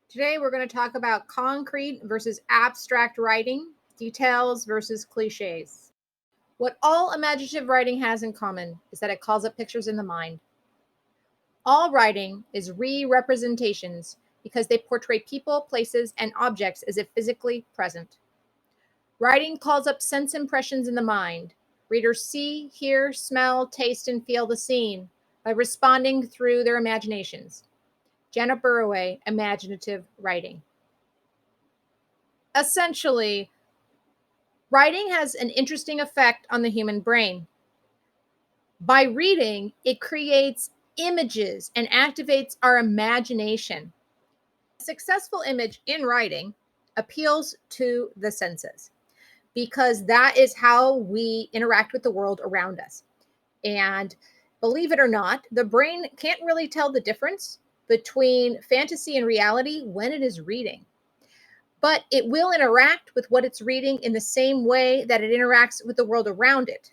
Today, we're going to talk about concrete versus abstract writing, details versus cliches. What all imaginative writing has in common is that it calls up pictures in the mind. All writing is re-representations because they portray people, places, and objects as if physically present. Writing calls up sense impressions in the mind. Readers see, hear, smell, taste, and feel the scene by responding through their imaginations. Janet Burroway, imaginative writing. Essentially, writing has an interesting effect on the human brain. By reading, it creates images and activates our imagination. A successful image in writing appeals to the senses because that is how we interact with the world around us. And believe it or not, the brain can't really tell the difference between fantasy and reality when it is reading. But it will interact with what it's reading in the same way that it interacts with the world around it.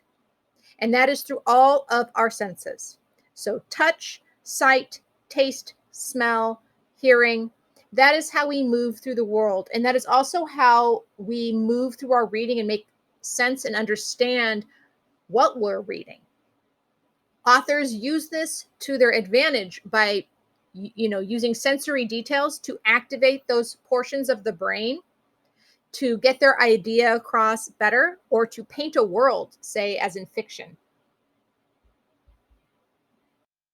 And that is through all of our senses. So, touch, sight, taste, smell, hearing. That is how we move through the world. And that is also how we move through our reading and make sense and understand what we're reading. Authors use this to their advantage by using sensory details to activate those portions of the brain to get their idea across better or to paint a world, say, as in fiction.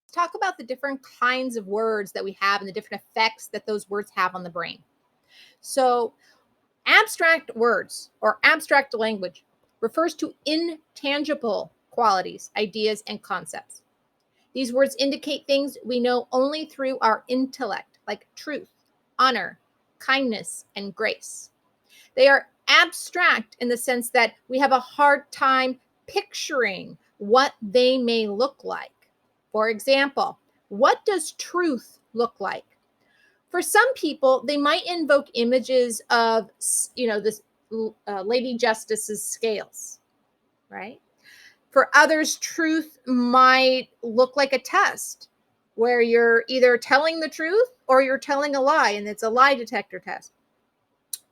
Let's talk about the different kinds of words that we have and the different effects that those words have on the brain. So, abstract words or abstract language refers to intangible qualities, ideas, and concepts. These words indicate things we know only through our intellect, like truth, honor, kindness, and grace. They are abstract in the sense that we have a hard time picturing what they may look like. For example, what does truth look like? For some people, they might invoke images of, this Lady Justice's scales, right? For others, truth might look like a test where you're either telling the truth or you're telling a lie, and it's a lie detector test.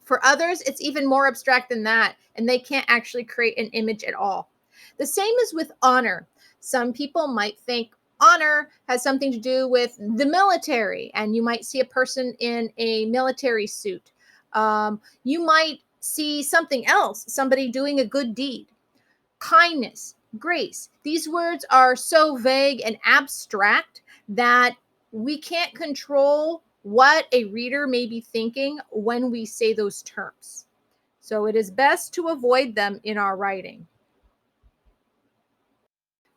For others, it's even more abstract than that, and they can't actually create an image at all. The same is with honor. Some people might think honor has something to do with the military, and you might see a person in a military suit. You might see something else, somebody doing a good deed. Kindness, grace. These words are so vague and abstract that we can't control what a reader may be thinking when we say those terms. So it is best to avoid them in our writing.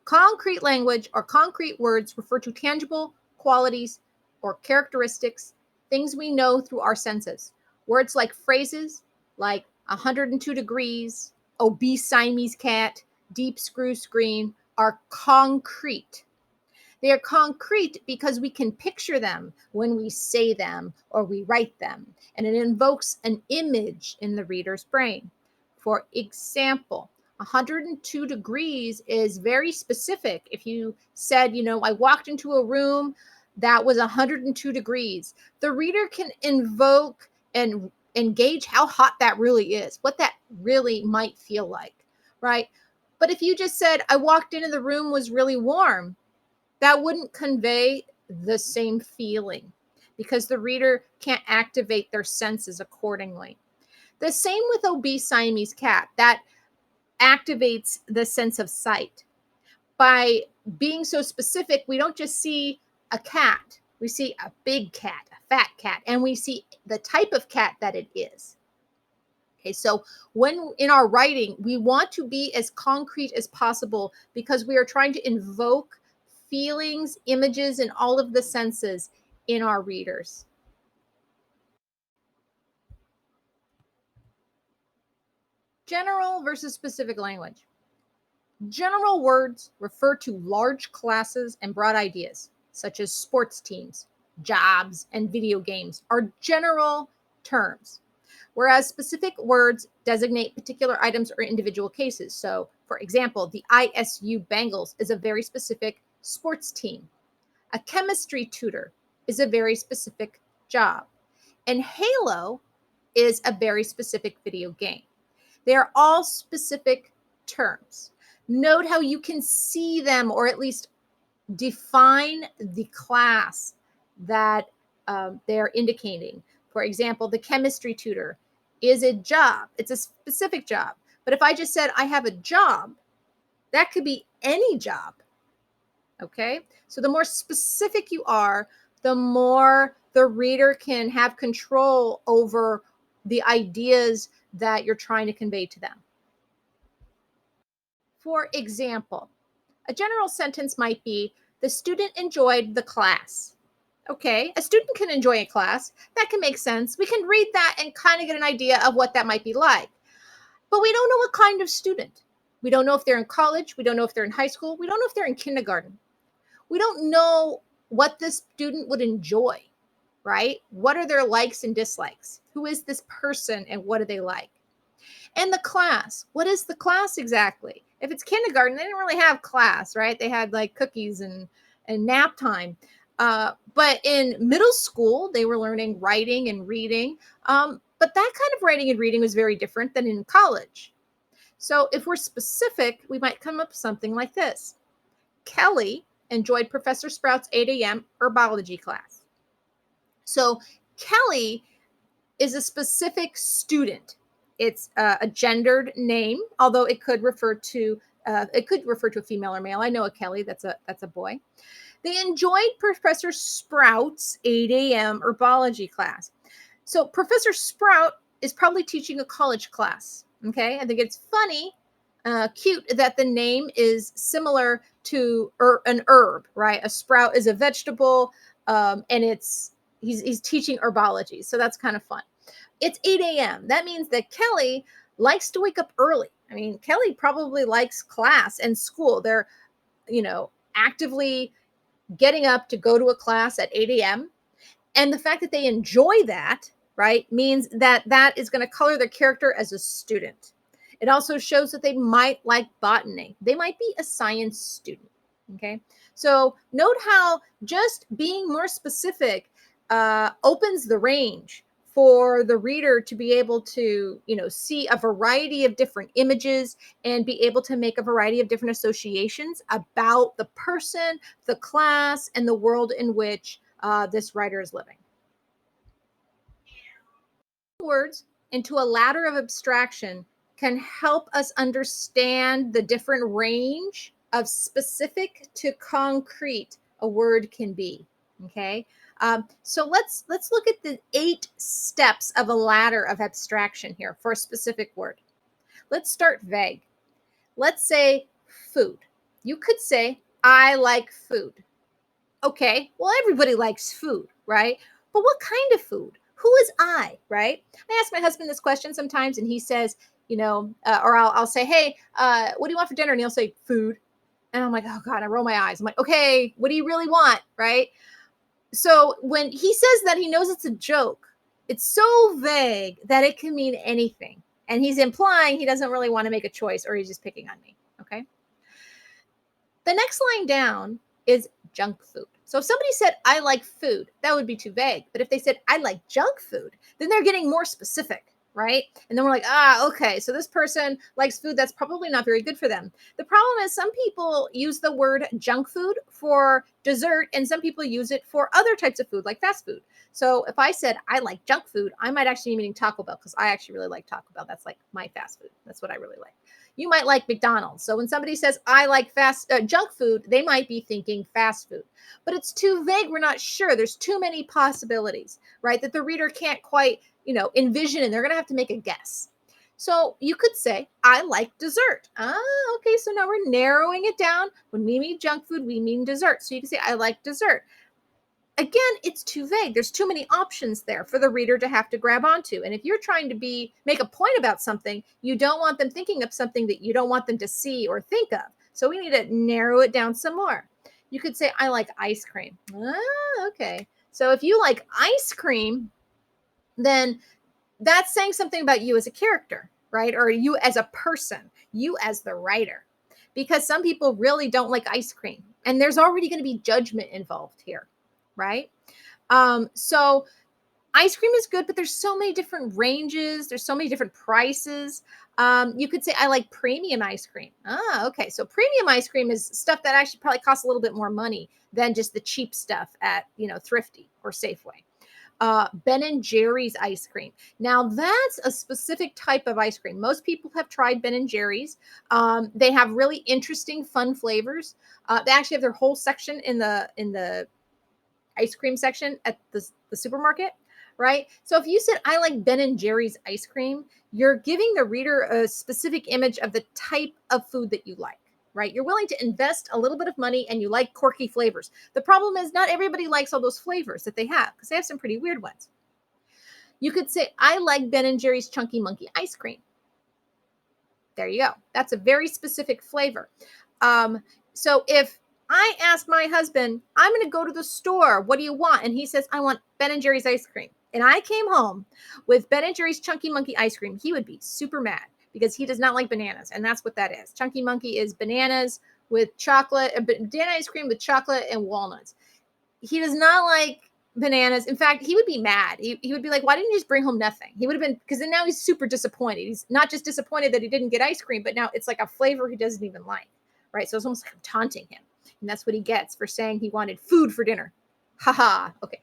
Concrete language or concrete words refer to tangible qualities or characteristics, things we know through our senses. Words like phrases like 102 degrees, obese Siamese cat, deep screw screen are concrete. They are concrete because we can picture them when we say them or we write them, and it invokes an image in the reader's brain. For example, 102 degrees is very specific. If you said, I walked into a room that was 102 degrees, the reader can invoke and engage how hot that really is, what that really might feel like, right? But if you just said, I walked in and the room was really warm, that wouldn't convey the same feeling because the reader can't activate their senses accordingly. The same with obese Siamese cat, that activates the sense of sight. By being so specific, we don't just see a cat, we see a big cat, a fat cat, and we see the type of cat that it is. Okay, so when in our writing, we want to be as concrete as possible because we are trying to invoke feelings, images, and all of the senses in our readers. General versus specific language. General words refer to large classes and broad ideas, such as sports teams, jobs, and video games, are general terms, whereas specific words designate particular items or individual cases. So, for example, the ISU Bengals is a very specific sports team. A chemistry tutor is a very specific job. And Halo is a very specific video game. They are all specific terms. Note how you can see them or at least define the class that they're indicating. For example, the chemistry tutor is a job, it's a specific job. But if I just said, I have a job, that could be any job. Okay. So the more specific you are, the more the reader can have control over the ideas that you're trying to convey to them. For example, a general sentence might be, the student enjoyed the class. Okay, a student can enjoy a class. That can make sense. We can read that and kind of get an idea of what that might be like. But we don't know what kind of student. We don't know if they're in college. We don't know if they're in high school. We don't know if they're in kindergarten. We don't know what this student would enjoy, right? What are their likes and dislikes? Who is this person and what do they like? And the class, what is the class exactly? If it's kindergarten, they didn't really have class, right? They had like cookies and nap time. But in middle school, they were learning writing and reading. But that kind of writing and reading was very different than in college. So if we're specific, we might come up with something like this. Kelly enjoyed Professor Sprout's 8 a.m. herbology class. So Kelly is a specific student. It's a gendered name, although it could refer to a female or male. I know a Kelly, that's a boy. They enjoyed Professor Sprout's 8 a.m. herbology class. So Professor Sprout is probably teaching a college class. Okay, I think it's funny, cute that the name is similar to an herb, right? A sprout is a vegetable, and he's teaching herbology, so that's kind of fun. It's 8 a.m. That means that Kelly likes to wake up early. I mean, Kelly probably likes class and school. They're, actively getting up to go to a class at 8 a.m. And the fact that they enjoy that, right, means that that is going to color their character as a student. It also shows that they might like botany. They might be a science student. Okay. So note how just being more specific opens the range for the reader to be able to, see a variety of different images and be able to make a variety of different associations about the person, the class, and the world in which this writer is living. Words into a ladder of abstraction can help us understand the different range of specific to concrete a word can be. Okay. So let's look at the 8 steps of a ladder of abstraction here for a specific word. Let's start vague. Let's say food. You could say, I like food. Okay, well, everybody likes food, right? But what kind of food? Who is I, right? I ask my husband this question sometimes, and he says, or I'll say, hey, what do you want for dinner? And he'll say, food. And I'm like, oh God, I roll my eyes. I'm like, okay, what do you really want, right? So when he says that, he knows it's a joke. It's so vague that it can mean anything. And he's implying he doesn't really want to make a choice or he's just picking on me, okay? The next line down is junk food. So if somebody said, I like food, that would be too vague. But if they said, I like junk food, then they're getting more specific, right? And then we're like, okay, so this person likes food that's probably not very good for them. The problem is some people use the word junk food for dessert, and some people use it for other types of food, like fast food. So if I said, I like junk food, I might actually be meaning Taco Bell, because I actually really like Taco Bell. That's like my fast food. That's what I really like. You might like McDonald's. So when somebody says, I like junk food, they might be thinking fast food. But it's too vague. We're not sure. There's too many possibilities, right? That the reader can't quite, envision, and they're going to have to make a guess. So you could say, I like dessert. Okay. So now we're narrowing it down. When we mean junk food, we mean dessert. So you can say, I like dessert. Again, it's too vague. There's too many options there for the reader to have to grab onto. And if you're trying to make a point about something, you don't want them thinking of something that you don't want them to see or think of. So we need to narrow it down some more. You could say, I like ice cream. Okay. So if you like ice cream, then that's saying something about you as a character, right? Or you as a person, you as the writer. Because some people really don't like ice cream. And there's already going to be judgment involved here, right? So Ice cream is good, but there's so many different ranges. There's so many different prices. You could say, I like premium ice cream. Ah, okay. So premium ice cream is stuff that actually probably costs a little bit more money than just the cheap stuff at, Thrifty or Safeway. Ben and Jerry's ice cream. Now that's a specific type of ice cream. Most people have tried Ben and Jerry's. They have really interesting, fun flavors. They actually have their whole section in the ice cream section at the supermarket, right? So if you said, I like Ben and Jerry's ice cream, you're giving the reader a specific image of the type of food that you like, right? You're willing to invest a little bit of money and you like quirky flavors. The problem is not everybody likes all those flavors that they have because they have some pretty weird ones. You could say, I like Ben and Jerry's Chunky Monkey ice cream. There you go. That's a very specific flavor. So if I ask my husband, I'm going to go to the store. What do you want? And he says, I want Ben and Jerry's ice cream. And I came home with Ben and Jerry's Chunky Monkey ice cream. He would be super mad because he does not like bananas. And that's what that is. Chunky Monkey is bananas with chocolate, banana ice cream with chocolate and walnuts. He does not like bananas. In fact, he would be mad. He would be like, why didn't you just bring home nothing? He would have been, because then now he's super disappointed. He's not just disappointed that he didn't get ice cream, but now it's like a flavor he doesn't even like, right? So it's almost like I'm taunting him. And that's what he gets for saying he wanted food for dinner. Haha. Okay.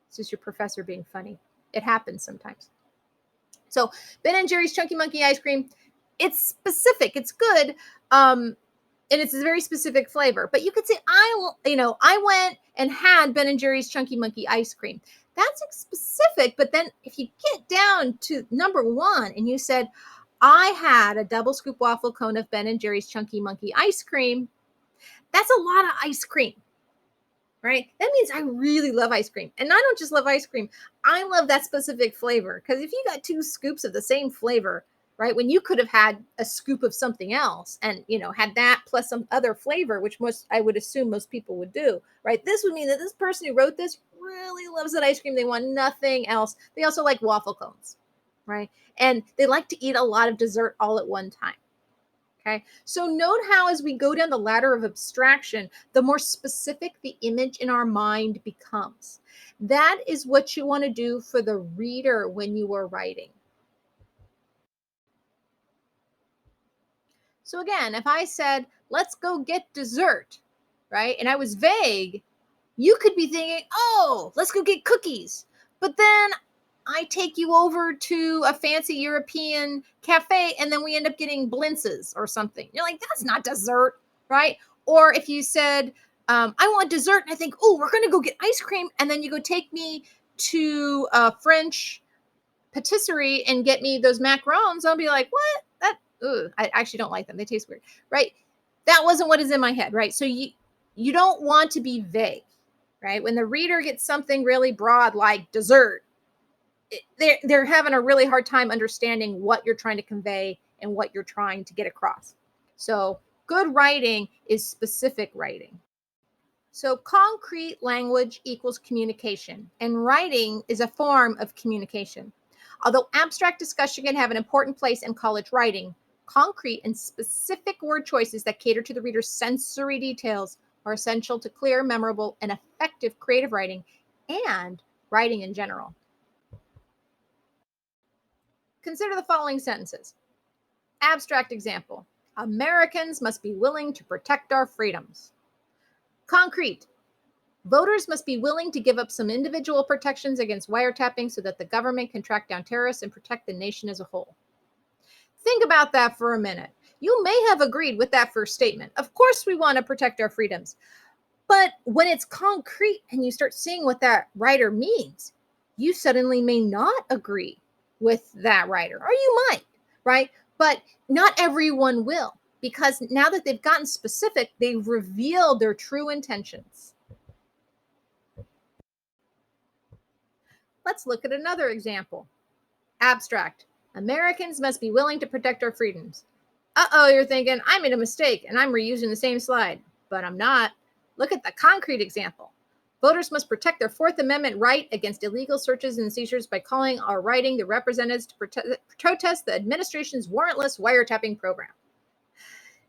It's just your professor being funny. It happens sometimes. So Ben and Jerry's Chunky Monkey ice cream, it's specific. It's good. And it's a very specific flavor. But you could say, I went and had Ben and Jerry's Chunky Monkey ice cream. That's specific. But then if you get down to number one and you said, I had a double scoop waffle cone of Ben and Jerry's Chunky Monkey ice cream, that's a lot of ice cream, right? That means I really love ice cream. And I don't just love ice cream. I love that specific flavor. Because if you got two scoops of the same flavor, right, when you could have had a scoop of something else and, had that plus some other flavor, which I would assume most people would do, right? This would mean that this person who wrote this really loves that ice cream. They want nothing else. They also like waffle cones, right? And they like to eat a lot of dessert all at one time. Okay. So note how as we go down the ladder of abstraction, the more specific the image in our mind becomes. That is what you want to do for the reader when you are writing. So again, if I said, let's go get dessert, right? And I was vague, you could be thinking, oh, let's go get cookies. But then I take you over to a fancy European cafe and then we end up getting blintzes or something. You're like, that's not dessert, right? Or if you said, I want dessert, and I think, oh, we're going to go get ice cream. And then you go take me to a French patisserie and get me those macarons. I'll be like, what? I actually don't like them. They taste weird, right? That wasn't what is in my head, right? So you don't want to be vague, right? When the reader gets something really broad like dessert, they're having a really hard time understanding what you're trying to convey and what you're trying to get across. So good writing is specific writing. So concrete language equals communication, and writing is a form of communication. Although abstract discussion can have an important place in college writing, concrete and specific word choices that cater to the reader's sensory details are essential to clear, memorable, and effective creative writing and writing in general. Consider the following sentences. Abstract example. Americans must be willing to protect our freedoms. Concrete. Voters must be willing to give up some individual protections against wiretapping so that the government can track down terrorists and protect the nation as a whole. Think about that for a minute. You may have agreed with that first statement. Of course, we want to protect our freedoms. But when it's concrete and you start seeing what that writer means, you suddenly may not agree with that writer, or you might, right? But not everyone will, because now that they've gotten specific, they've revealed their true intentions. Let's look at another example. Abstract. Americans must be willing to protect our freedoms. Uh-oh, you're thinking, I made a mistake and I'm reusing the same slide. But I'm not. Look at the concrete example. Voters must protect their Fourth Amendment right against illegal searches and seizures by calling or writing the representatives to protest the administration's warrantless wiretapping program.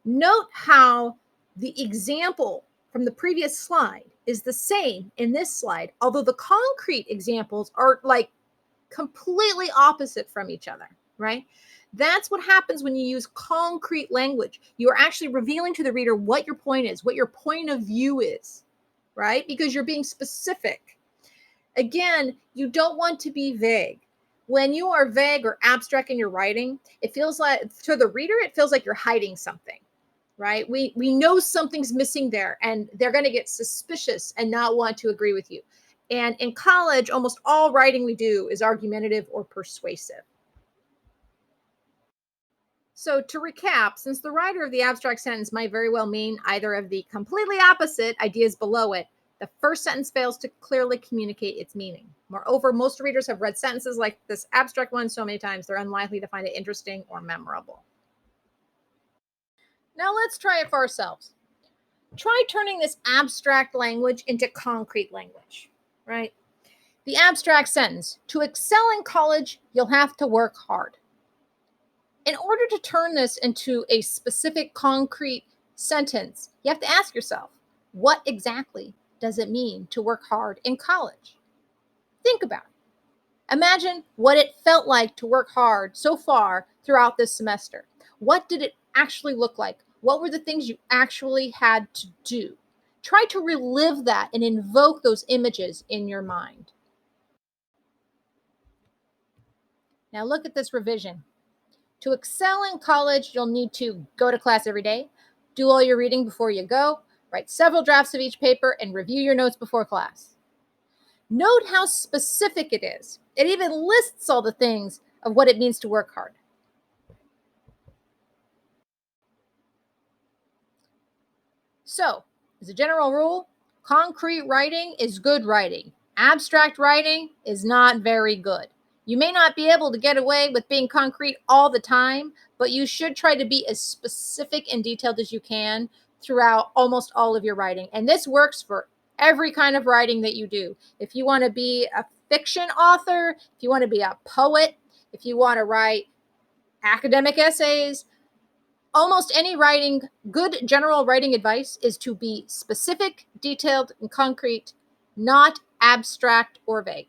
Note how the example from the previous slide is the same in this slide, although the concrete examples are like completely opposite from each other, right? That's what happens when you use concrete language. You are actually revealing to the reader what your point is, what your point of view is, right? Because you're being specific. Again, you don't want to be vague. When you are vague or abstract in your writing, it feels like, to the reader, it feels like you're hiding something, right? We know something's missing there, and they're going to get suspicious and not want to agree with you. And in college, almost all writing we do is argumentative or persuasive. So, to recap, since the writer of the abstract sentence might very well mean either of the completely opposite ideas below it, the first sentence fails to clearly communicate its meaning. Moreover, most readers have read sentences like this abstract one so many times, they're unlikely to find it interesting or memorable. Now, let's try it for ourselves. Try turning this abstract language into concrete language, right? The abstract sentence: to excel in college, you'll have to work hard. In order to turn this into a specific concrete sentence, you have to ask yourself, what exactly does it mean to work hard in college? Think about it. Imagine what it felt like to work hard so far throughout this semester. What did it actually look like? What were the things you actually had to do? Try to relive that and invoke those images in your mind. Now look at this revision. To excel in college, you'll need to go to class every day, do all your reading before you go, write several drafts of each paper, and review your notes before class. Note how specific it is. It even lists all the things of what it means to work hard. So, as a general rule, concrete writing is good writing. Abstract writing is not very good. You may not be able to get away with being concrete all the time, but you should try to be as specific and detailed as you can throughout almost all of your writing. And this works for every kind of writing that you do. If you want to be a fiction author, if you want to be a poet, if you want to write academic essays, almost any writing, good general writing advice is to be specific, detailed, and concrete, not abstract or vague.